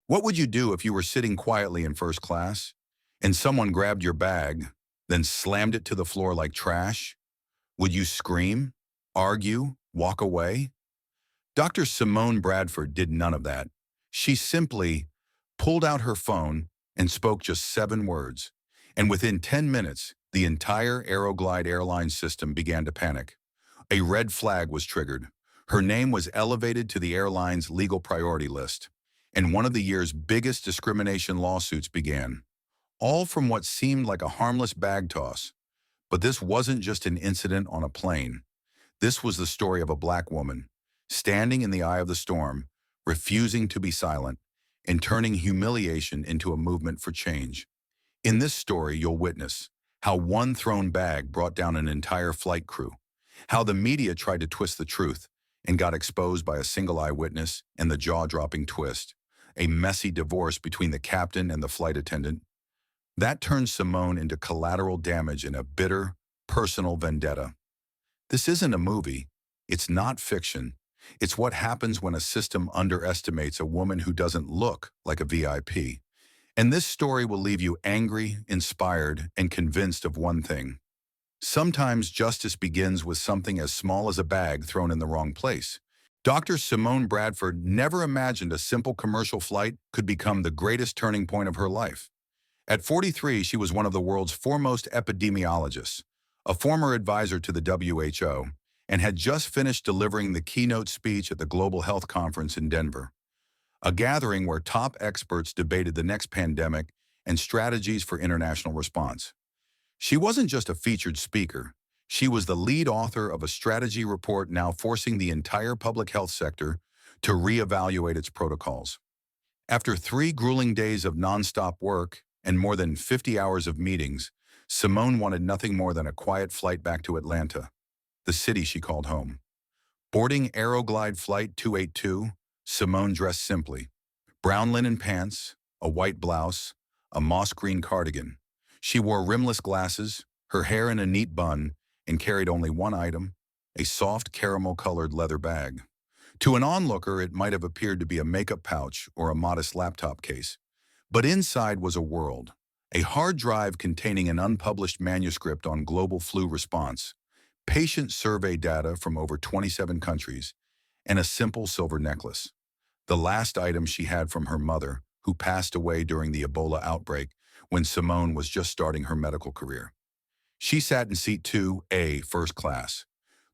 What would you do if you were sitting quietly in first class and someone grabbed your bag, then slammed it to the floor like trash? Would you scream, argue, walk away? Dr. Simone Bradford did none of that. She simply pulled out her phone and spoke just 7 words. And within 10 minutes, the entire Aeroglide airline system began to panic. A red flag was triggered. Her name was elevated to the airline's legal priority list. And one of the year's biggest discrimination lawsuits began. All from what seemed like a harmless bag toss. But this wasn't just an incident on a plane. This was the story of a black woman, standing in the eye of the storm, refusing to be silent, and turning humiliation into a movement for change. In this story, you'll witness how one thrown bag brought down an entire flight crew, how the media tried to twist the truth and got exposed by a single eyewitness, and the jaw-dropping twist, a messy divorce between the captain and the flight attendant. That turned Simone into collateral damage in a bitter, personal vendetta. This isn't a movie. It's not fiction. It's what happens when a system underestimates a woman who doesn't look like a VIP. And this story will leave you angry, inspired, and convinced of one thing. Sometimes justice begins with something as small as a bag thrown in the wrong place. Dr. Simone Bradford never imagined a simple commercial flight could become the greatest turning point of her life. At 43, she was one of the world's foremost epidemiologists, a former advisor to the WHO, and had just finished delivering the keynote speech at the Global Health Conference in Denver, a gathering where top experts debated the next pandemic and strategies for international response. She wasn't just a featured speaker. She was the lead author of a strategy report now forcing the entire public health sector to reevaluate its protocols. After 3 grueling days of nonstop work and more than 50 hours of meetings, Simone wanted nothing more than a quiet flight back to Atlanta, the city she called home. Boarding Aeroglide Flight 282, Simone dressed simply. Brown linen pants, a white blouse, a moss green cardigan. She wore rimless glasses, her hair in a neat bun, and carried only one item, a soft caramel-colored leather bag. To an onlooker, it might have appeared to be a makeup pouch or a modest laptop case. But inside was a world, a hard drive containing an unpublished manuscript on global flu response, patient survey data from over 27 countries, and a simple silver necklace. The last item she had from her mother, who passed away during the Ebola outbreak when Simone was just starting her medical career. She sat in seat 2A, first class.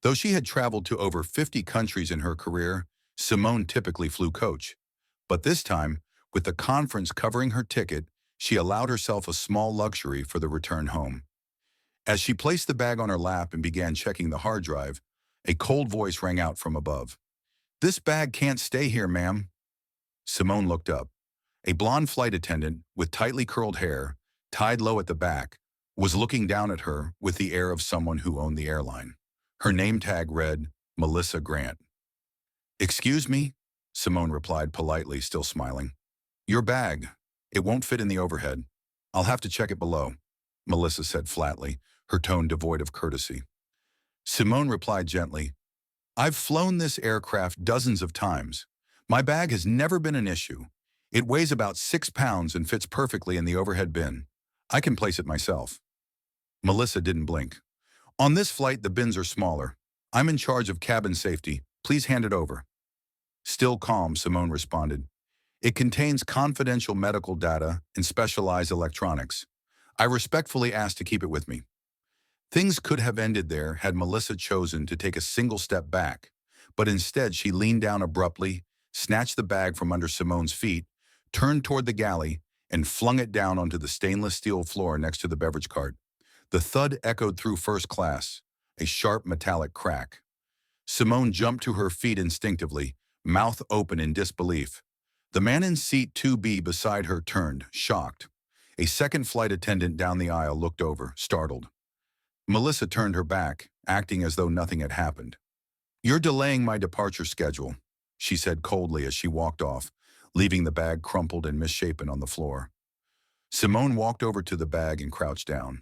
Though she had traveled to over 50 countries in her career, Simone typically flew coach. But this time, with the conference covering her ticket, she allowed herself a small luxury for the return home. As she placed the bag on her lap and began checking the hard drive, a cold voice rang out from above. "This bag can't stay here, ma'am." Simone looked up. A blonde flight attendant, with tightly curled hair, tied low at the back, was looking down at her with the air of someone who owned the airline. Her name tag read, Melissa Grant. "Excuse me," Simone replied politely, still smiling. "Your bag. It won't fit in the overhead. I'll have to check it below," Melissa said flatly, her tone devoid of courtesy. Simone replied gently, "I've flown this aircraft dozens of times. My bag has never been an issue. It weighs about 6 pounds and fits perfectly in the overhead bin. I can place it myself." Melissa didn't blink. "On this flight, the bins are smaller. I'm in charge of cabin safety. Please hand it over." Still calm, Simone responded, "It contains confidential medical data and specialized electronics. I respectfully ask to keep it with me." Things could have ended there had Melissa chosen to take a single step back, but instead she leaned down abruptly, snatched the bag from under Simone's feet, turned toward the galley, and flung it down onto the stainless steel floor next to the beverage cart. The thud echoed through first class, a sharp metallic crack. Simone jumped to her feet instinctively, mouth open in disbelief. The man in seat 2B beside her turned, shocked. A second flight attendant down the aisle looked over, startled. Melissa turned her back, acting as though nothing had happened. "You're delaying my departure schedule," she said coldly as she walked off, leaving the bag crumpled and misshapen on the floor. Simone walked over to the bag and crouched down.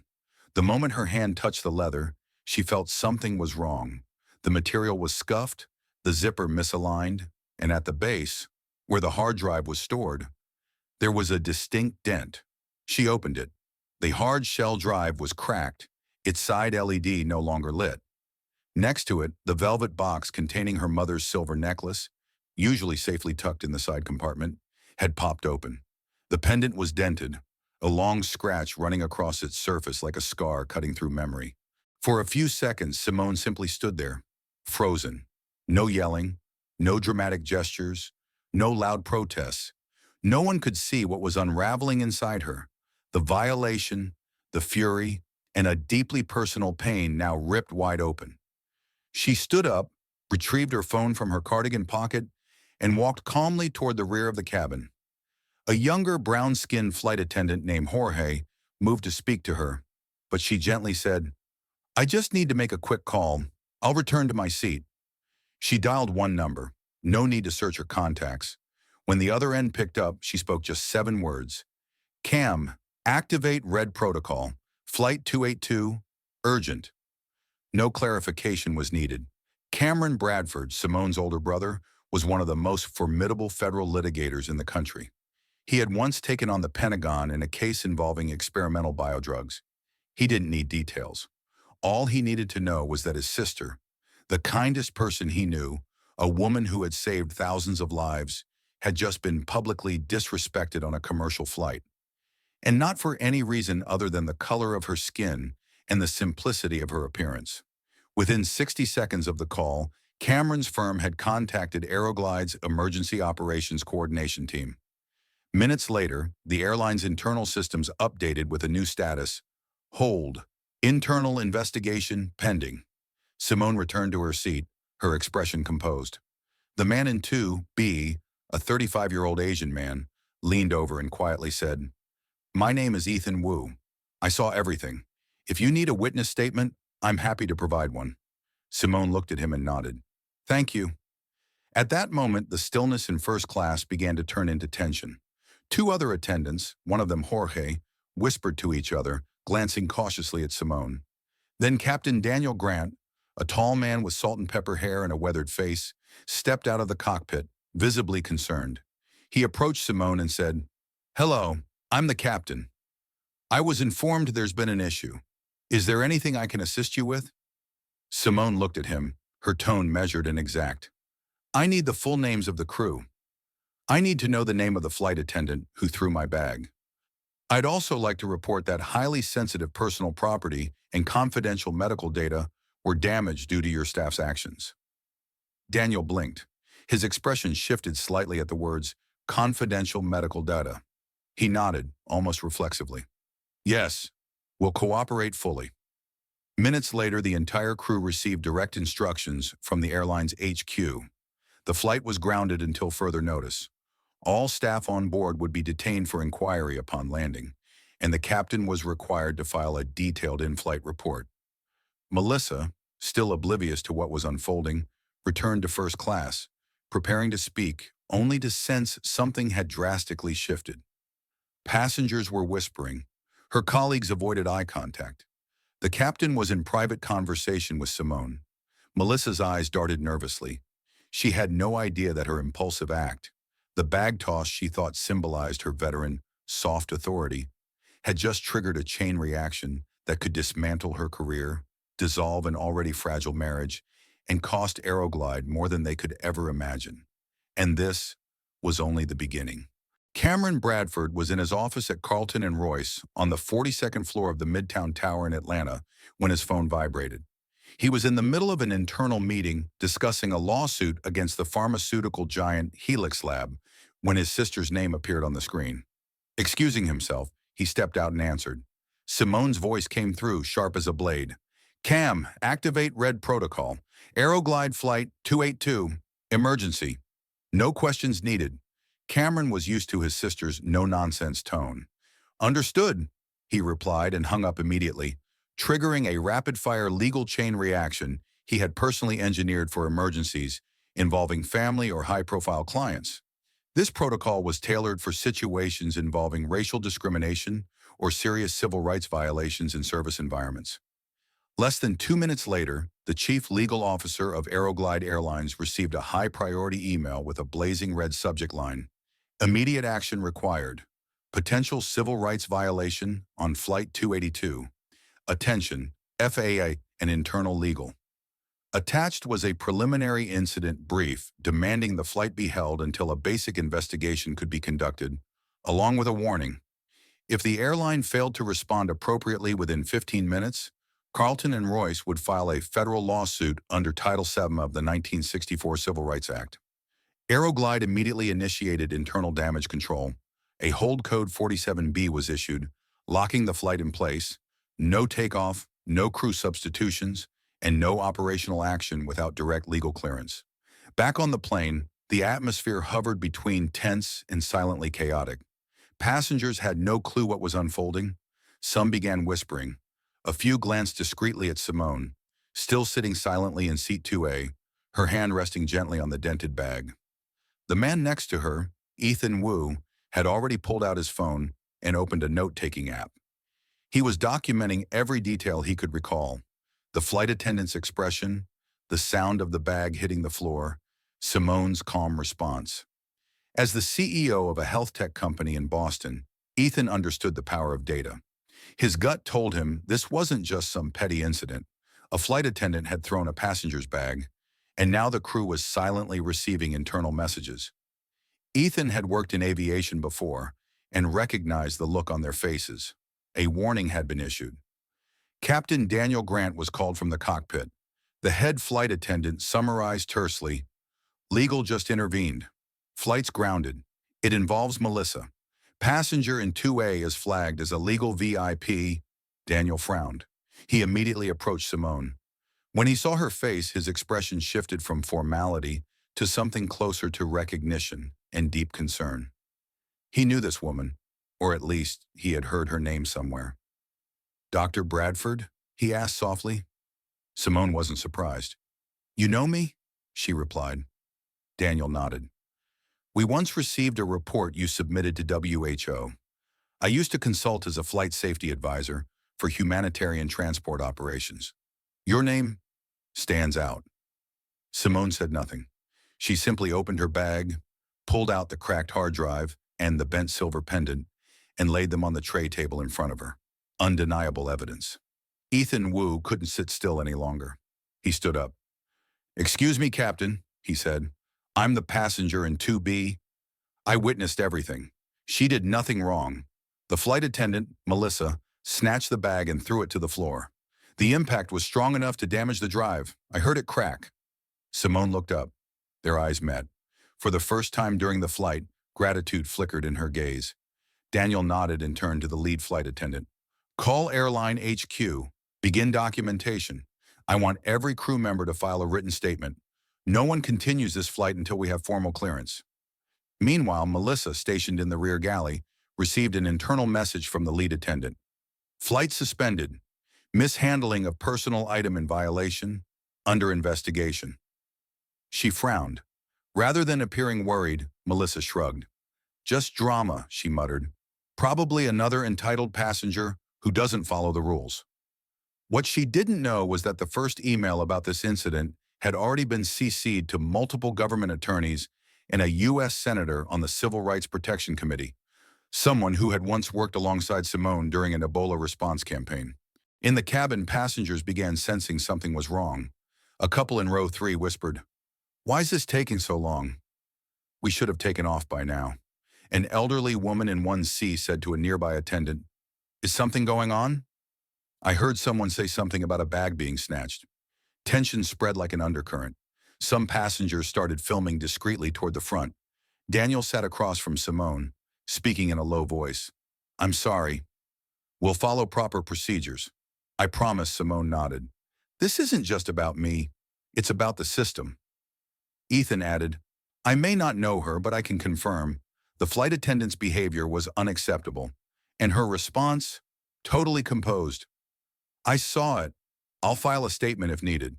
The moment her hand touched the leather, she felt something was wrong. The material was scuffed, the zipper misaligned, and at the base, where the hard drive was stored, There was a distinct dent. She opened it. The hard shell drive was cracked, its side LED no longer lit. Next to it, the velvet box containing her mother's silver necklace, usually safely tucked in the side compartment, had popped open. The pendant was dented, a long scratch running across its surface like a scar cutting through memory. For a few seconds, Simone simply stood there, frozen. No yelling, no dramatic gestures, no loud protests. No one could see what was unraveling inside her. The violation, the fury, and a deeply personal pain now ripped wide open. She stood up, retrieved her phone from her cardigan pocket, and walked calmly toward the rear of the cabin. A younger brown-skinned flight attendant named Jorge moved to speak to her, but she gently said, "I just need to make a quick call. I'll return to my seat." She dialed one number. No need to search her contacts. When the other end picked up, she spoke just 7 words. "Cam, activate red protocol. Flight 282, urgent." No clarification was needed. Cameron Bradford, Simone's older brother, was one of the most formidable federal litigators in the country. He had once taken on the Pentagon in a case involving experimental biodrugs. He didn't need details. All he needed to know was that his sister, the kindest person he knew, a woman who had saved thousands of lives, had just been publicly disrespected on a commercial flight. And not for any reason other than the color of her skin and the simplicity of her appearance. Within 60 seconds of the call, Cameron's firm had contacted Aeroglide's Emergency Operations Coordination Team. Minutes later, the airline's internal systems updated with a new status: hold, internal investigation pending. Simone returned to her seat, her expression composed. The man in 2B, a 35-year-old Asian man, leaned over and quietly said, "My name is Ethan Wu. I saw everything. If you need a witness statement, I'm happy to provide one." Simone looked at him and nodded. "Thank you." At that moment, the stillness in first class began to turn into tension. 2 other attendants, one of them Jorge, whispered to each other, glancing cautiously at Simone. Then Captain Daniel Grant, a tall man with salt and pepper hair and a weathered face, stepped out of the cockpit, visibly concerned. He approached Simone and said, "Hello, I'm the captain. I was informed there's been an issue. Is there anything I can assist you with?" Simone looked at him, her tone measured and exact. "I need the full names of the crew. I need to know the name of the flight attendant who threw my bag. I'd also like to report that highly sensitive personal property and confidential medical data were damaged due to your staff's actions." Daniel blinked. His expression shifted slightly at the words, "confidential medical data." He nodded, almost reflexively. "Yes, we'll cooperate fully." Minutes later, the entire crew received direct instructions from the airline's HQ. The flight was grounded until further notice. All staff on board would be detained for inquiry upon landing, and the captain was required to file a detailed in-flight report. Melissa, still oblivious to what was unfolding, returned to first class, preparing to speak, only to sense something had drastically shifted. Passengers were whispering. Her colleagues avoided eye contact. The captain was in private conversation with Simone. Melissa's eyes darted nervously. She had no idea that her impulsive act, the bag toss she thought symbolized her veteran, soft authority, had just triggered a chain reaction that could dismantle her career, dissolve an already fragile marriage, and cost Aeroglide more than they could ever imagine. And this was only the beginning. Cameron Bradford was in his office at Carlton and Royce on the 42nd floor of the Midtown Tower in Atlanta when his phone vibrated. He was in the middle of an internal meeting discussing a lawsuit against the pharmaceutical giant Helix Lab when his sister's name appeared on the screen. Excusing himself, he stepped out and answered. Simone's voice came through, sharp as a blade. "Cam, activate red protocol. Aeroglide flight 282, emergency. No questions needed." Cameron was used to his sister's no-nonsense tone. "Understood," he replied and hung up immediately, triggering a rapid-fire legal chain reaction he had personally engineered for emergencies involving family or high-profile clients. This protocol was tailored for situations involving racial discrimination or serious civil rights violations in service environments. Less than 2 minutes later, the chief legal officer of Aeroglide Airlines received a high-priority email with a blazing red subject line: "Immediate action required. Potential civil rights violation on Flight 282. Attention, FAA and internal legal. Attached was a preliminary incident brief demanding the flight be held until a basic investigation could be conducted, along with a warning. If the airline failed to respond appropriately within 15 minutes, Carlton and Royce would file a federal lawsuit under Title VII of the 1964 Civil Rights Act. Aeroglide immediately initiated internal damage control. A hold code 47B was issued, locking the flight in place, no takeoff, no crew substitutions, and no operational action without direct legal clearance. Back on the plane, the atmosphere hovered between tense and silently chaotic. Passengers had no clue what was unfolding. Some began whispering. A few glanced discreetly at Simone, still sitting silently in seat 2A, her hand resting gently on the dented bag. The man next to her, Ethan Wu, had already pulled out his phone and opened a note-taking app. He was documenting every detail he could recall: the flight attendant's expression, the sound of the bag hitting the floor, Simone's calm response. As the CEO of a health tech company in Boston, Ethan understood the power of data. His gut told him this wasn't just some petty incident. A flight attendant had thrown a passenger's bag, and now the crew was silently receiving internal messages. Ethan had worked in aviation before and recognized the look on their faces. A warning had been issued. Captain Daniel Grant was called from the cockpit. The head flight attendant summarized tersely, "Legal just intervened. Flight's grounded. It involves Melissa. Passenger in 2A is flagged as a legal VIP." Daniel frowned. He immediately approached Simone. When he saw her face, his expression shifted from formality to something closer to recognition and deep concern. He knew this woman, or at least he had heard her name somewhere. "Dr. Bradford?" he asked softly. Simone wasn't surprised. "You know me?" she replied. Daniel nodded. "We once received a report you submitted to WHO. I used to consult as a flight safety advisor for humanitarian transport operations. Your name stands out." Simone said nothing. She simply opened her bag, pulled out the cracked hard drive and the bent silver pendant, and laid them on the tray table in front of her. Undeniable evidence. Ethan Wu couldn't sit still any longer. He stood up. "Excuse me, Captain," he said. "I'm the passenger in 2B. I witnessed everything. She did nothing wrong. The flight attendant, Melissa, snatched the bag and threw it to the floor. The impact was strong enough to damage the drive. I heard it crack." Simone looked up. Their eyes met. For the first time during the flight, gratitude flickered in her gaze. Daniel nodded and turned to the lead flight attendant. "Call airline HQ. Begin documentation. I want every crew member to file a written statement. No one continues this flight until we have formal clearance." Meanwhile, Melissa, stationed in the rear galley, received an internal message from the lead attendant. "Flight suspended. Mishandling of personal item in violation. Under investigation." She frowned. Rather than appearing worried, Melissa shrugged. "Just drama," she muttered. "Probably another entitled passenger who doesn't follow the rules." What she didn't know was that the first email about this incident had already been CC'd to multiple government attorneys and a U.S. senator on the Civil Rights Protection Committee, someone who had once worked alongside Simone during an Ebola response campaign. In the cabin, passengers began sensing something was wrong. A couple in row 3 whispered, "Why's this taking so long?" "We should have taken off by now." An elderly woman in 1C said to a nearby attendant, "Is something going on?" "I heard someone say something about a bag being snatched." Tension spread like an undercurrent. Some passengers started filming discreetly toward the front. Daniel sat across from Simone, speaking in a low voice. "I'm sorry. We'll follow proper procedures." "I promise," Simone nodded. "This isn't just about me. It's about the system." Ethan added, "I may not know her, but I can confirm the flight attendant's behavior was unacceptable, and her response, totally composed. I saw it. I'll file a statement if needed."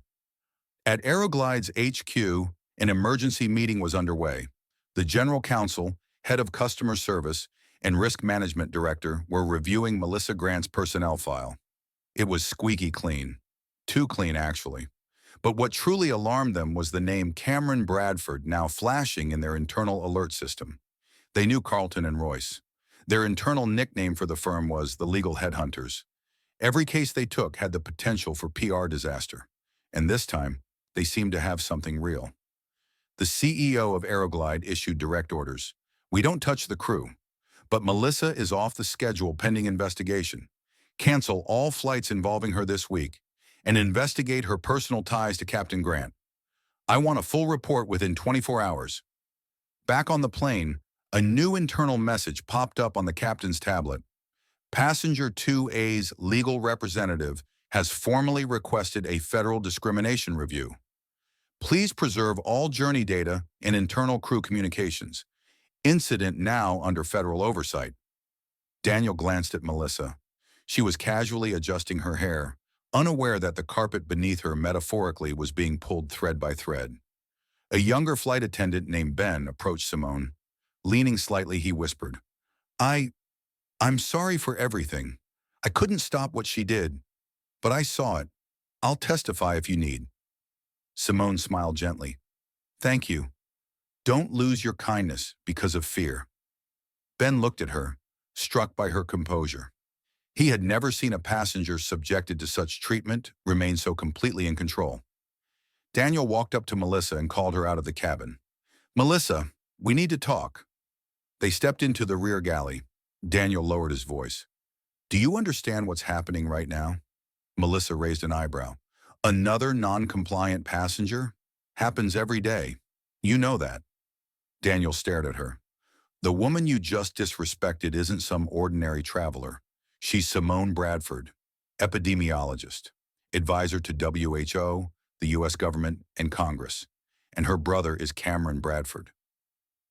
At Aeroglide's HQ, an emergency meeting was underway. The General Counsel, Head of Customer Service, and Risk Management Director were reviewing Melissa Grant's personnel file. It was squeaky clean. Too clean, actually. But what truly alarmed them was the name Cameron Bradford now flashing in their internal alert system. They knew Carlton and Royce. Their internal nickname for the firm was the Legal Headhunters. Every case they took had the potential for PR disaster. And this time, they seemed to have something real. The CEO of Aeroglide issued direct orders. We don't touch the crew, but Melissa is off the schedule pending investigation. Cancel all flights involving her this week and investigate her personal ties to Captain Grant. I want a full report within 24 hours. Back on the plane, a new internal message popped up on the captain's tablet. Passenger 2A's legal representative has formally requested a federal discrimination review. Please preserve all journey data and internal crew communications. Incident now under federal oversight. Daniel glanced at Melissa. She was casually adjusting her hair, unaware that the carpet beneath her metaphorically was being pulled thread by thread. A younger flight attendant named Ben approached Simone. Leaning slightly, he whispered, I'm sorry for everything. I couldn't stop what she did, but I saw it. I'll testify if you need. Simone smiled gently. Thank you. Don't lose your kindness because of fear. Ben looked at her, struck by her composure. He had never seen a passenger subjected to such treatment remain so completely in control. Daniel walked up to Melissa and called her out of the cabin. Melissa, we need to talk. They stepped into the rear galley. Daniel lowered his voice. Do you understand what's happening right now? Melissa raised an eyebrow. Another non-compliant passenger? Happens every day. You know that. Daniel stared at her. The woman you just disrespected isn't some ordinary traveler. She's Simone Bradford, epidemiologist, advisor to WHO, the U.S. government, and Congress. And her brother is Cameron Bradford.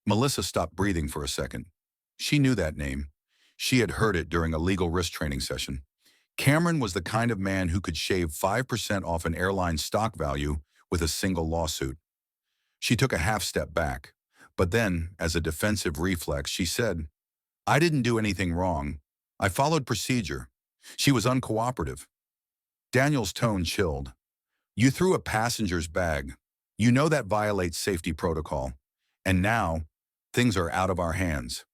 Melissa stopped breathing for a second. She knew that name. She had heard it during a legal risk training session. Cameron was the kind of man who could shave 5% off an airline's stock value with a single lawsuit. She took a half step back, but then, as a defensive reflex, she said, I didn't do anything wrong. I followed procedure. She was uncooperative. Daniel's tone chilled. You threw a passenger's bag. You know that violates safety protocol. And now, things are out of our hands.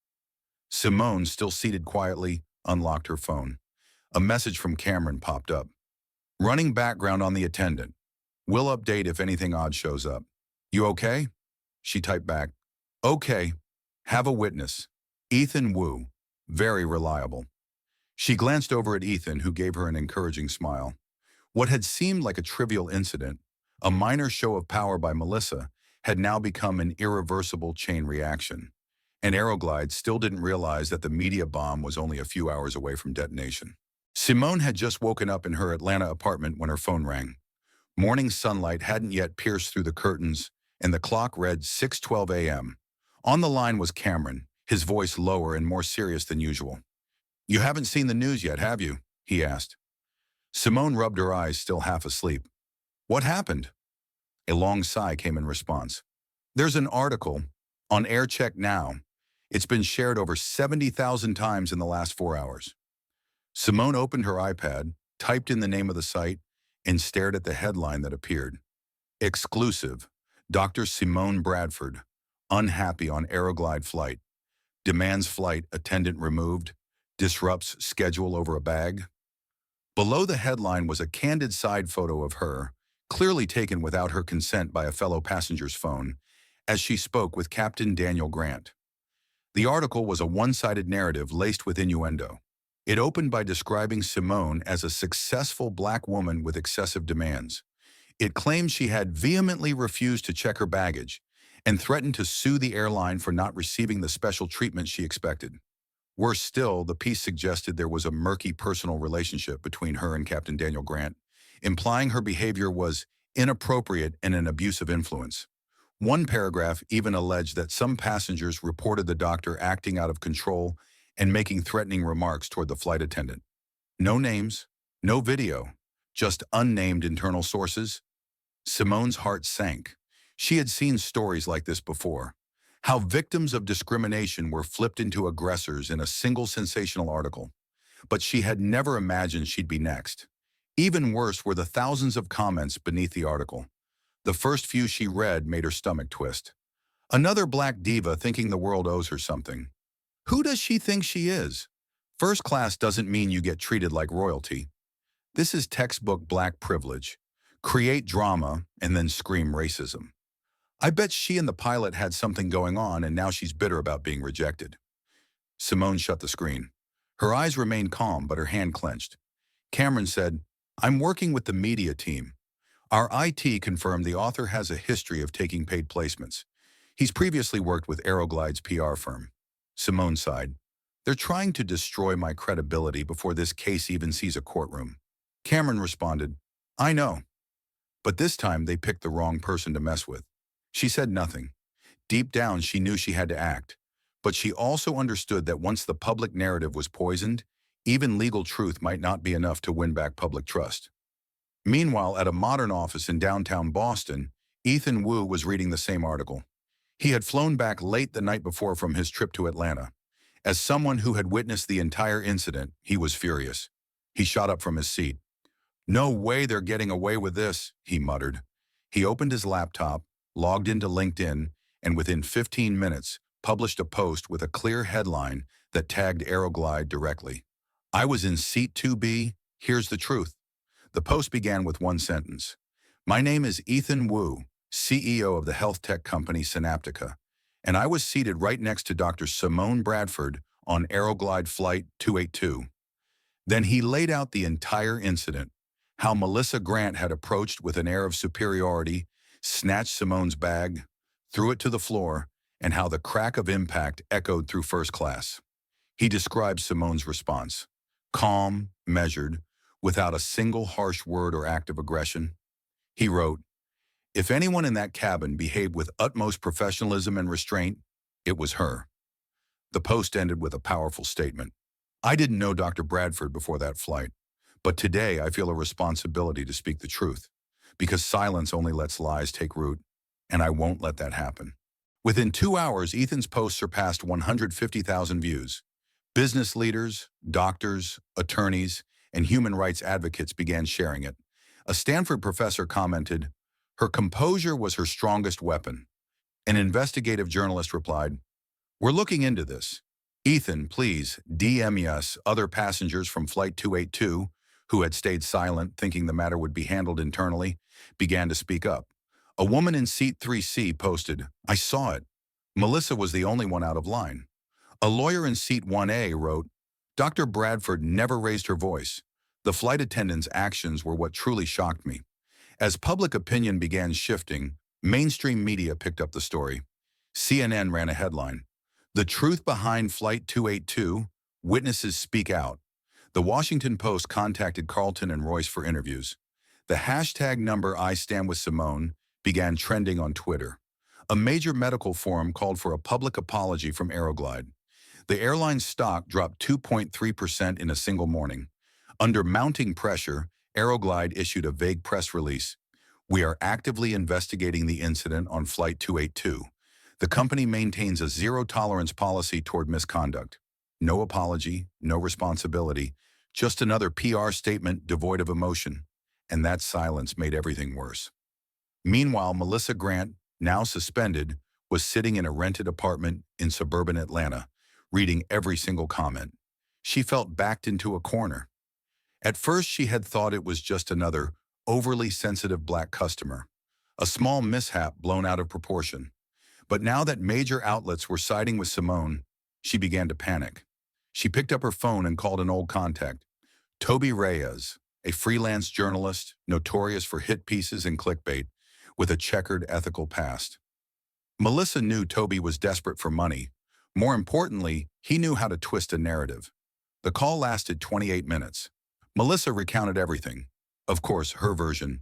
Simone, still seated quietly, unlocked her phone. A message from Cameron popped up. Running background on the attendant. We'll update if anything odd shows up. You okay? She typed back. Okay. Have a witness. Ethan Wu. Very reliable. She glanced over at Ethan, who gave her an encouraging smile. What had seemed like a trivial incident, a minor show of power by Melissa, had now become an irreversible chain reaction. And Aeroglide still didn't realize that the media bomb was only a few hours away from detonation. Simone had just woken up in her Atlanta apartment when her phone rang. Morning sunlight hadn't yet pierced through the curtains, and the clock read 6:12 a.m. On the line was Cameron, his voice lower and more serious than usual. You haven't seen the news yet, have you? He asked. Simone rubbed her eyes, still half asleep. What happened? A long sigh came in response. There's an article on AirCheck now. It's been shared over 70,000 times in the last 4 hours. Simone opened her iPad, typed in the name of the site, and stared at the headline that appeared. Exclusive. Dr. Simone Bradford, unhappy on Aeroglide flight. Demands flight attendant removed. Disrupts schedule over a bag. Below the headline was a candid side photo of her, clearly taken without her consent by a fellow passenger's phone, as she spoke with Captain Daniel Grant. The article was a one-sided narrative laced with innuendo. It opened by describing Simone as a successful black woman with excessive demands. It claimed she had vehemently refused to check her baggage and threatened to sue the airline for not receiving the special treatment she expected. Worse still, the piece suggested there was a murky personal relationship between her and Captain Daniel Grant, implying her behavior was inappropriate and an abusive influence. One paragraph even alleged that some passengers reported the doctor acting out of control and making threatening remarks toward the flight attendant. No names, no video, just unnamed internal sources. Simone's heart sank. She had seen stories like this before. How victims of discrimination were flipped into aggressors in a single sensational article. But she had never imagined she'd be next. Even worse were the thousands of comments beneath the article. The first few she read made her stomach twist. Another black diva thinking the world owes her something. Who does she think she is? First class doesn't mean you get treated like royalty. This is textbook black privilege. Create drama and then scream racism. I bet she and the pilot had something going on and now she's bitter about being rejected. Simone shut the screen. Her eyes remained calm, but her hand clenched. Cameron said, I'm working with the media team. Our IT confirmed the author has a history of taking paid placements. He's previously worked with Aeroglide's PR firm. Simone sighed. They're trying to destroy my credibility before this case even sees a courtroom. Cameron responded, I know. But this time they picked the wrong person to mess with. She said nothing. Deep down, she knew she had to act. But she also understood that once the public narrative was poisoned, even legal truth might not be enough to win back public trust. Meanwhile, at a modern office in downtown Boston, Ethan Wu was reading the same article. He had flown back late the night before from his trip to Atlanta. As someone who had witnessed the entire incident, he was furious. He shot up from his seat. No way they're getting away with this, he muttered. He opened his laptop, logged into LinkedIn, and within 15 minutes, published a post with a clear headline that tagged Aeroglide directly. I was in seat 2B, here's the truth. The post began with one sentence. My name is Ethan Wu, CEO of the health tech company Synaptica, and I was seated right next to Dr. Simone Bradford on Aeroglide Flight 282. Then he laid out the entire incident, how Melissa Grant had approached with an air of superiority, snatched Simone's bag, threw it to the floor, and how the crack of impact echoed through first class. He described Simone's response, calm, measured, without a single harsh word or act of aggression. He wrote, if anyone in that cabin behaved with utmost professionalism and restraint, it was her. The post ended with a powerful statement. I didn't know Dr. Bradford before that flight, but today I feel a responsibility to speak the truth, because silence only lets lies take root, and I won't let that happen. Within 2 hours, Ethan's post surpassed 150,000 views. Business leaders, doctors, attorneys, and human rights advocates began sharing it. A Stanford professor commented, her composure was her strongest weapon. An investigative journalist replied, we're looking into this. Ethan, please DM us. Other passengers from Flight 282, who had stayed silent thinking the matter would be handled internally, began to speak up. A woman in seat 3C posted, I saw it. Melissa was the only one out of line. A lawyer in seat 1A wrote, Dr. Bradford never raised her voice. The flight attendant's actions were what truly shocked me. As public opinion began shifting, mainstream media picked up the story. CNN ran a headline, The Truth Behind Flight 282, Witnesses Speak Out. The Washington Post contacted Carlton and Royce for interviews. The hashtag number I stand with Simone began trending on Twitter. A major medical forum called for a public apology from Aeroglide. The airline's stock dropped 2.3% in a single morning. Under mounting pressure, Aeroglide issued a vague press release. We are actively investigating the incident on Flight 282. The company maintains a zero-tolerance policy toward misconduct. No apology, no responsibility, just another PR statement devoid of emotion. And that silence made everything worse. Meanwhile, Melissa Grant, now suspended, was sitting in a rented apartment in suburban Atlanta, reading every single comment. She felt backed into a corner. At first, she had thought it was just another overly sensitive black customer, a small mishap blown out of proportion. But now that major outlets were siding with Simone, she began to panic. She picked up her phone and called an old contact, Toby Reyes, a freelance journalist notorious for hit pieces and clickbait, with a checkered ethical past. Melissa knew Toby was desperate for money. More importantly, he knew how to twist a narrative. The call lasted 28 minutes. Melissa recounted everything. Of course, her version.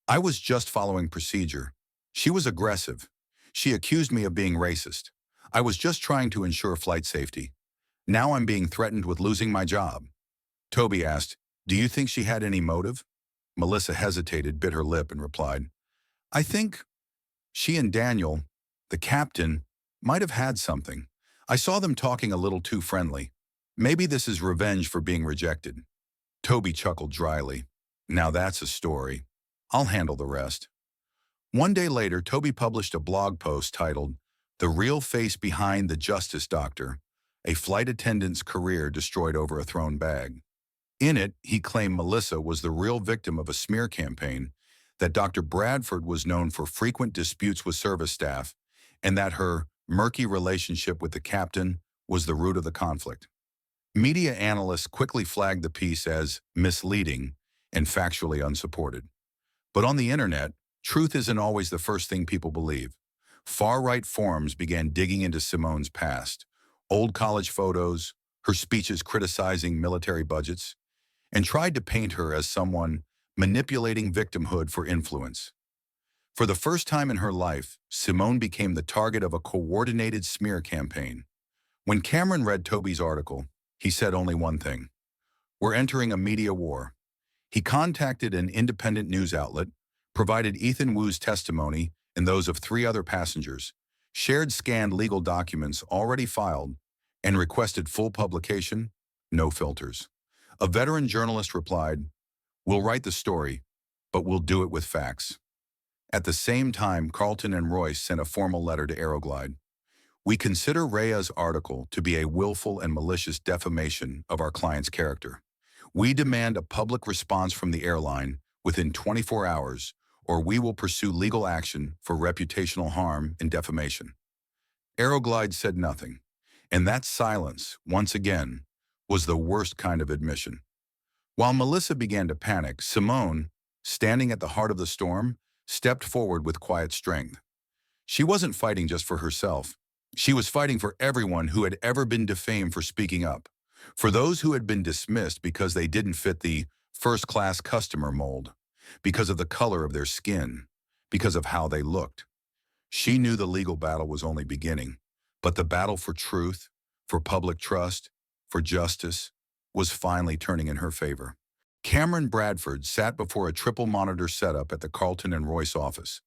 I was just following procedure. She was aggressive. She accused me of being racist. I was just trying to ensure flight safety. Now I'm being threatened with losing my job. Toby asked, do you think she had any motive? Melissa hesitated, bit her lip, and replied, I think she and Daniel, the captain, might have had something. I saw them talking a little too friendly. Maybe this is revenge for being rejected. Toby chuckled dryly. Now that's a story. I'll handle the rest. One day later, Toby published a blog post titled, The Real Face Behind the Justice Doctor, a flight attendant's career destroyed over a thrown bag. In it, he claimed Melissa was the real victim of a smear campaign, that Dr. Bradford was known for frequent disputes with service staff, and that her murky relationship with the captain was the root of the conflict. Media analysts quickly flagged the piece as misleading and factually unsupported. But on the internet, truth isn't always the first thing people believe. Far-right forums began digging into Simone's past, old college photos, her speeches criticizing military budgets, and tried to paint her as someone manipulating victimhood for influence. For the first time in her life, Simone became the target of a coordinated smear campaign. When Cameron read Toby's article, he said only one thing: "We're entering a media war." He contacted an independent news outlet, provided Ethan Wu's testimony and those of 3 other passengers, shared scanned legal documents already filed, and requested full publication, no filters. A veteran journalist replied, "We'll write the story, but we'll do it with facts." At the same time, Carlton and Royce sent a formal letter to Aeroglide. "We consider Rhea's article to be a willful and malicious defamation of our client's character. We demand a public response from the airline within 24 hours, or we will pursue legal action for reputational harm and defamation." Aeroglide said nothing, and that silence, once again, was the worst kind of admission. While Melissa began to panic, Simone, standing at the heart of the storm, stepped forward with quiet strength. She wasn't fighting just for herself. She was fighting for everyone who had ever been defamed for speaking up, for those who had been dismissed because they didn't fit the first-class customer mold, because of the color of their skin, because of how they looked. She knew the legal battle was only beginning, but the battle for truth, for public trust, for justice, was finally turning in her favor. Cameron Bradford sat before a triple-monitor setup at the Carlton and Royce office,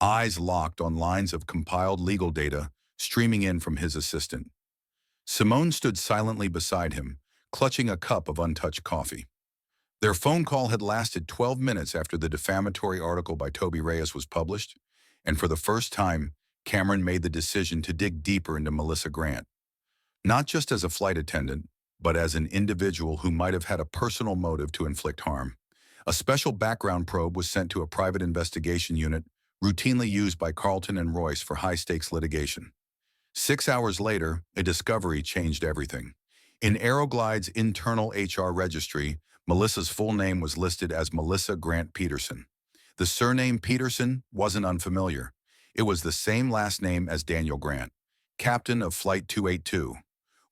eyes locked on lines of compiled legal data streaming in from his assistant. Simone stood silently beside him, clutching a cup of untouched coffee. Their phone call had lasted 12 minutes after the defamatory article by Toby Reyes was published, and for the first time, Cameron made the decision to dig deeper into Melissa Grant. Not just as a flight attendant, but as an individual who might have had a personal motive to inflict harm. A special background probe was sent to a private investigation unit routinely used by Carlton and Royce for high-stakes litigation. 6 hours later, a discovery changed everything. In Aeroglide's internal HR registry, Melissa's full name was listed as Melissa Grant Peterson. The surname Peterson wasn't unfamiliar. It was the same last name as Daniel Grant, captain of Flight 282.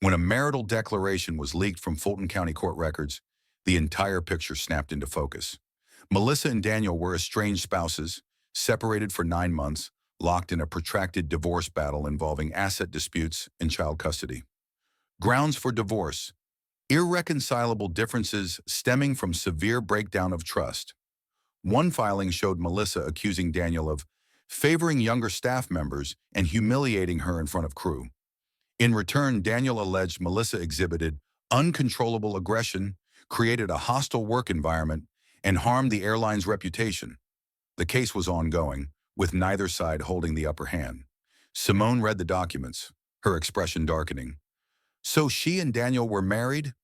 When a marital declaration was leaked from Fulton County court records, the entire picture snapped into focus. Melissa and Daniel were estranged spouses, separated for 9 months, locked in a protracted divorce battle involving asset disputes and child custody. Grounds for divorce: irreconcilable differences stemming from severe breakdown of trust. One filing showed Melissa accusing Daniel of favoring younger staff members and humiliating her in front of crew. In return, Daniel alleged Melissa exhibited uncontrollable aggression, created a hostile work environment, and harmed the airline's reputation. The case was ongoing, with neither side holding the upper hand. Simone read the documents, her expression darkening. "So she and Daniel were married?"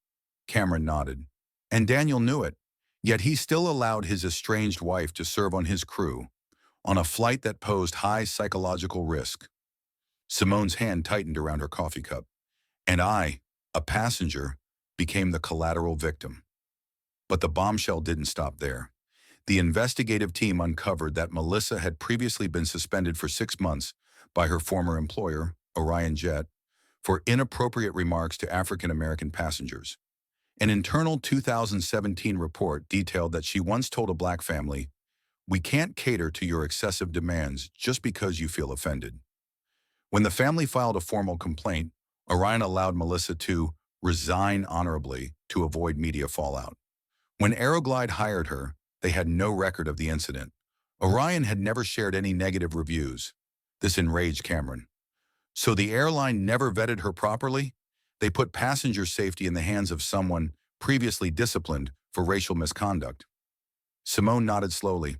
Cameron nodded. "And Daniel knew it, yet he still allowed his estranged wife to serve on his crew, on a flight that posed high psychological risk." Simone's hand tightened around her coffee cup. "And I, a passenger, became the collateral victim." But the bombshell didn't stop there. The investigative team uncovered that Melissa had previously been suspended for 6 months by her former employer, Orion Jet, for inappropriate remarks to African-American passengers. An internal 2017 report detailed that she once told a black family, "We can't cater to your excessive demands just because you feel offended." When the family filed a formal complaint, Orion allowed Melissa to resign honorably to avoid media fallout. When Aeroglide hired her, they had no record of the incident. Orion had never shared any negative reviews. This enraged Cameron. So the airline never vetted her properly? They put passenger safety in the hands of someone previously disciplined for racial misconduct. Simone nodded slowly.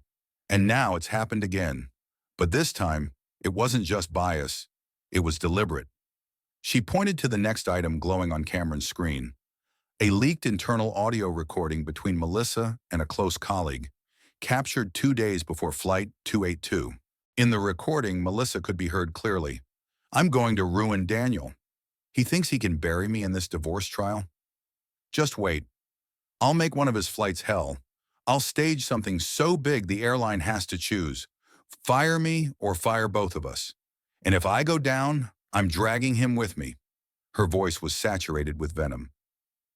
And now it's happened again. But this time, it wasn't just bias. It was deliberate. She pointed to the next item glowing on Cameron's screen, a leaked internal audio recording between Melissa and a close colleague, captured 2 days before Flight 282. In the recording, Melissa could be heard clearly. "I'm going to ruin Daniel. He thinks he can bury me in this divorce trial. Just wait. I'll make one of his flights hell. I'll stage something so big the airline has to choose. Fire me or fire both of us. And if I go down, I'm dragging him with me." Her voice was saturated with venom.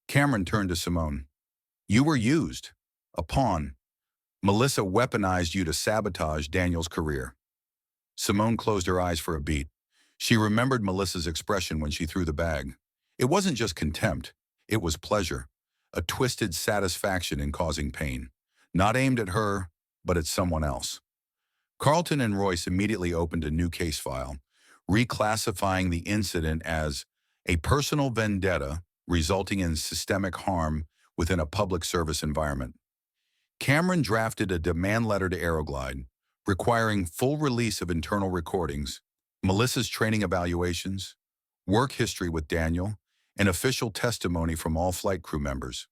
Cameron turned to Simone. "You were used. A pawn. Melissa weaponized you to sabotage Daniel's career." Simone closed her eyes for a beat. She remembered Melissa's expression when she threw the bag. It wasn't just contempt. It was pleasure, a twisted satisfaction in causing pain, not aimed at her, but at someone else. Carlton and Royce immediately opened a new case file, reclassifying the incident as a personal vendetta resulting in systemic harm within a public service environment. Cameron drafted a demand letter to Aeroglide, requiring full release of internal recordings, Melissa's training evaluations, work history with Daniel, and official testimony from all flight crew members.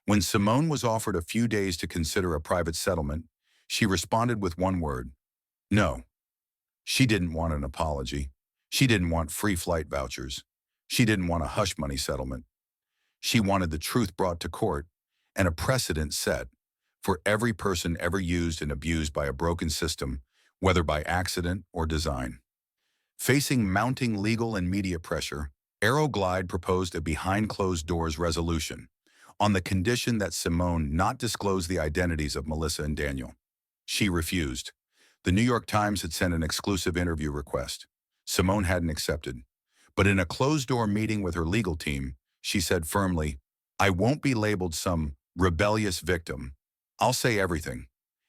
When Simone was offered a few days to consider a private settlement, she responded with one word: no. She didn't want an apology. She didn't want free flight vouchers. She didn't want a hush money settlement. She wanted the truth brought to court and a precedent set for every person ever used and abused by a broken system, whether by accident or design. Facing mounting legal and media pressure, Aeroglide proposed a behind-closed-doors resolution on the condition that Simone not disclose the identities of Melissa and Daniel. She refused. The New York Times had sent an exclusive interview request. Simone hadn't accepted. But in a closed-door meeting with her legal team, she said firmly, "I won't be labeled some rebellious victim. I'll say everything,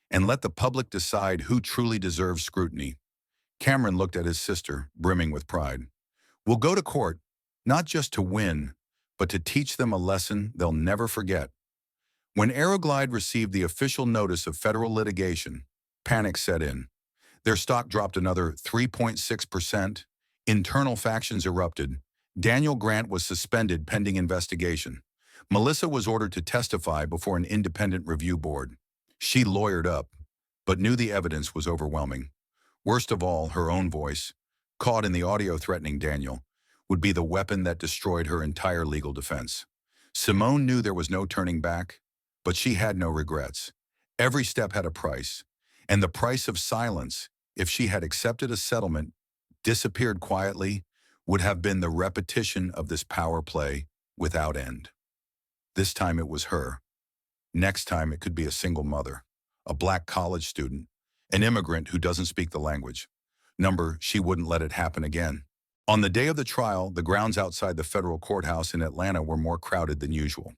and let the public decide who truly deserves scrutiny." Cameron looked at his sister, brimming with pride. "We'll go to court, not just to win, but to teach them a lesson they'll never forget." When Aeroglide received the official notice of federal litigation, panic set in. Their stock dropped another 3.6%. Internal factions erupted. Daniel Grant was suspended pending investigation. Melissa was ordered to testify before an independent review board. She lawyered up, but knew the evidence was overwhelming. Worst of all, her own voice, caught in the audio threatening Daniel, would be the weapon that destroyed her entire legal defense. Simone knew there was no turning back, but she had no regrets. Every step had a price, and the price of silence, if she had accepted a settlement, disappeared quietly, would have been the repetition of this power play without end. This time it was her. Next time it could be a single mother, a black college student, an immigrant who doesn't speak the language. She wouldn't let it happen again. On the day of the trial, the grounds outside the federal courthouse in Atlanta were more crowded than usual.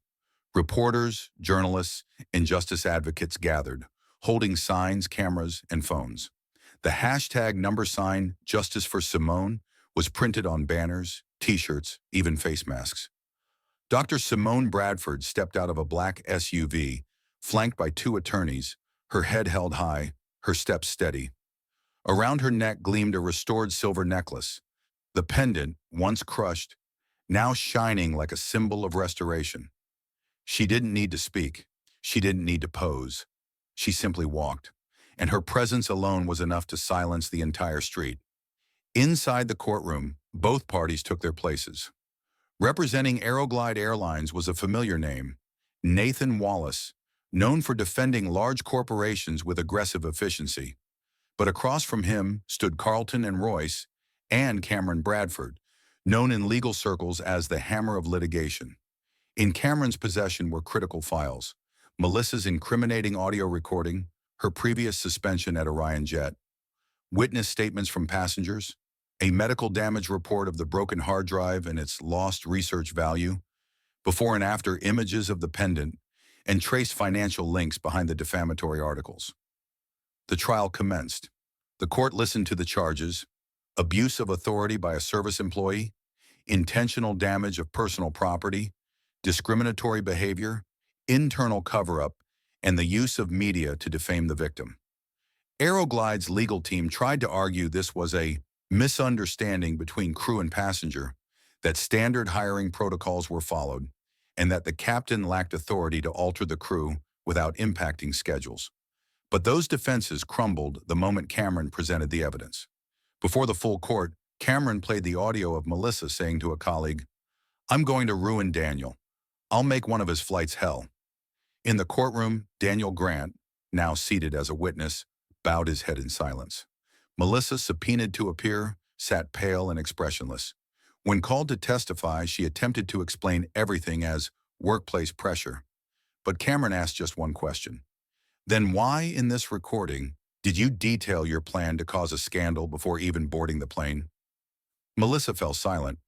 Reporters, journalists, and justice advocates gathered, holding signs, cameras, and phones. The hashtag #sign Justice for Simone was printed on banners, t-shirts, even face masks. Dr. Simone Bradford stepped out of a black SUV, flanked by 2 attorneys, her head held high, her steps steady. Around her neck gleamed a restored silver necklace, the pendant, once crushed, now shining like a symbol of restoration. She didn't need to speak. She didn't need to pose. She simply walked, and her presence alone was enough to silence the entire street. Inside the courtroom, both parties took their places. Representing Aeroglide Airlines was a familiar name, Nathan Wallace, known for defending large corporations with aggressive efficiency. But across from him stood Carlton and Royce and Cameron Bradford, known in legal circles as the Hammer of Litigation. In Cameron's possession were critical files: Melissa's incriminating audio recording, her previous suspension at Orion Jet, witness statements from passengers, a medical damage report of the broken hard drive and its lost research value, before and after images of the pendant, and trace financial links behind the defamatory articles. The trial commenced. The court listened to the charges: abuse of authority by a service employee, intentional damage of personal property, discriminatory behavior, internal cover-up, and the use of media to defame the victim. Aeroglide's legal team tried to argue this was a misunderstanding between crew and passenger. that standard hiring protocols were followed, and that the captain lacked authority to alter the crew without impacting schedules. But those defenses crumbled the moment Cameron presented the evidence. Before the full court, Cameron played the audio of Melissa saying to a colleague, "I'm going to ruin Daniel. I'll make one of his flights hell." In the courtroom, Daniel Grant, now seated as a witness, bowed his head in silence. Melissa, subpoenaed to appear, sat pale and expressionless. When called to testify, she attempted to explain everything as workplace pressure. But Cameron asked just one question. "Then why, in this recording, did you detail your plan to cause a scandal before even boarding the plane?" Melissa fell silent.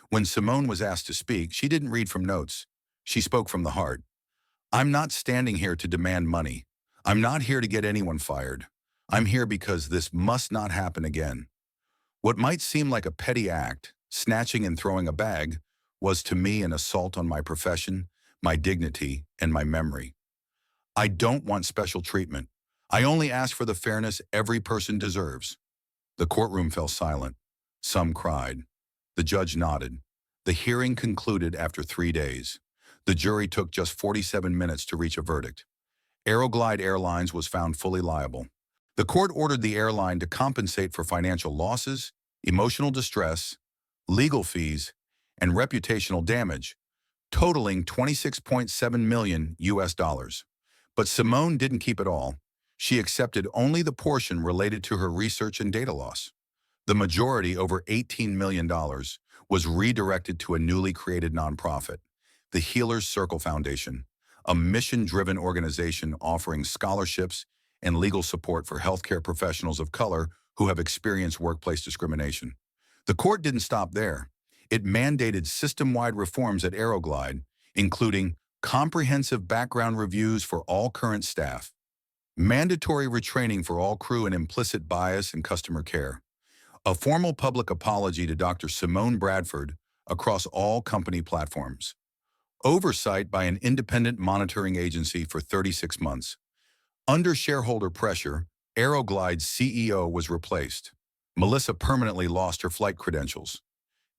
When Simone was asked to speak, she didn't read from notes. She spoke from the heart. "I'm not standing here to demand money. I'm not here to get anyone fired. I'm here because this must not happen again." What might seem like a petty act, snatching and throwing a bag, was to me an assault on my profession, my dignity, and my memory. "I don't want special treatment. I only ask for the fairness every person deserves." The courtroom fell silent. Some cried. The judge nodded. The hearing concluded after 3 days. The jury took just 47 minutes to reach a verdict. Aeroglide Airlines was found fully liable. The court ordered the airline to compensate for financial losses, emotional distress, legal fees, and reputational damage, totaling $26.7 million US. But Simone didn't keep it all. She accepted only the portion related to her research and data loss. The majority, over $18 million, was redirected to a newly created nonprofit, the Healers Circle Foundation, a mission-driven organization offering scholarships and legal support for healthcare professionals of color who have experienced workplace discrimination. The court didn't stop there. It mandated system-wide reforms at Aeroglide, including comprehensive background reviews for all current staff, mandatory retraining for all crew in implicit bias and customer care, a formal public apology to Dr. Simone Bradford across all company platforms, oversight by an independent monitoring agency for 36 months. Under shareholder pressure, Aeroglide's CEO was replaced. Melissa permanently lost her flight credentials.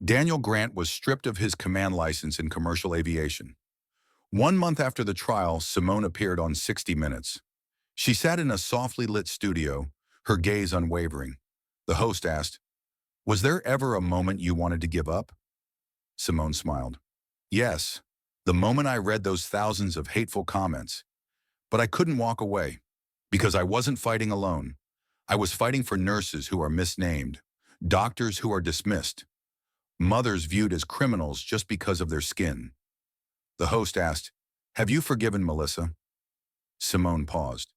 Daniel Grant was stripped of his command license in commercial aviation. 1 month after the trial, Simone appeared on 60 Minutes. She sat in a softly lit studio, her gaze unwavering. The host asked, "Was there ever a moment you wanted to give up?" Simone smiled. "Yes, the moment I read those thousands of hateful comments. But I couldn't walk away, because I wasn't fighting alone. I was fighting for nurses who are misnamed, doctors who are dismissed, mothers viewed as criminals just because of their skin." The host asked, "Have you forgiven Melissa?" Simone paused.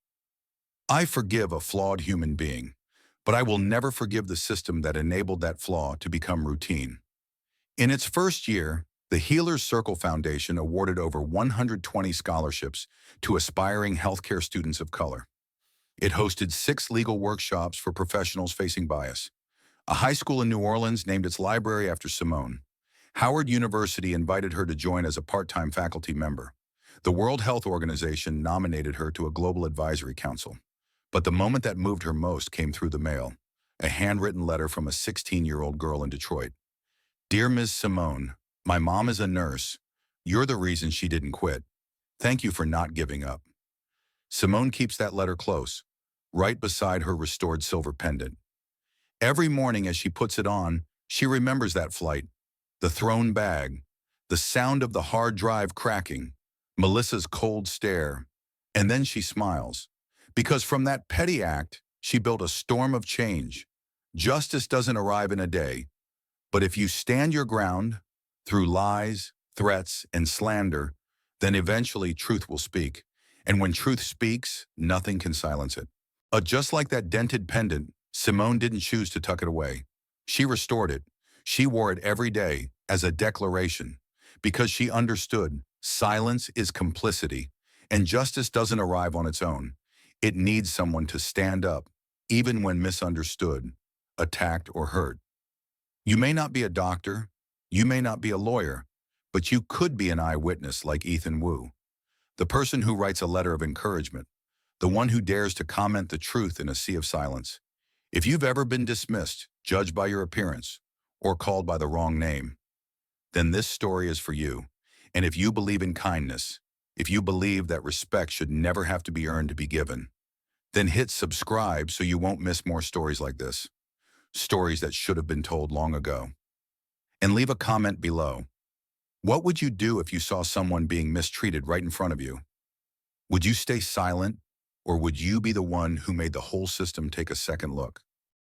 "I forgive a flawed human being, but I will never forgive the system that enabled that flaw to become routine." In its first year, the Healers Circle Foundation awarded over 120 scholarships to aspiring healthcare students of color. It hosted 6 legal workshops for professionals facing bias. A high school in New Orleans named its library after Simone. Howard University invited her to join as a part-time faculty member. The World Health Organization nominated her to a global advisory council. But the moment that moved her most came through the mail, a handwritten letter from a 16-year-old girl in Detroit. "Dear Ms. Simone, my mom is a nurse. You're the reason she didn't quit. Thank you for not giving up." Simone keeps that letter close, right beside her restored silver pendant. Every morning as she puts it on, she remembers that flight, the thrown bag, the sound of the hard drive cracking, Melissa's cold stare, and then she smiles. Because from that petty act, she built a storm of change. Justice doesn't arrive in a day, but if you stand your ground, through lies, threats, and slander, then eventually truth will speak. And when truth speaks, nothing can silence it. Just like that dented pendant, Simone didn't choose to tuck it away. She restored it. She wore it every day as a declaration, because she understood silence is complicity, and justice doesn't arrive on its own. It needs someone to stand up, even when misunderstood, attacked, or hurt. You may not be a doctor, you may not be a lawyer, but you could be an eyewitness like Ethan Wu, the person who writes a letter of encouragement, the one who dares to comment the truth in a sea of silence. If you've ever been dismissed, judged by your appearance, or called by the wrong name, then this story is for you. And if you believe in kindness, if you believe that respect should never have to be earned to be given, then hit subscribe so you won't miss more stories like this, stories that should have been told long ago. And leave a comment below. What would you do if you saw someone being mistreated right in front of you? Would you stay silent, or would you be the one who made the whole system take a second look?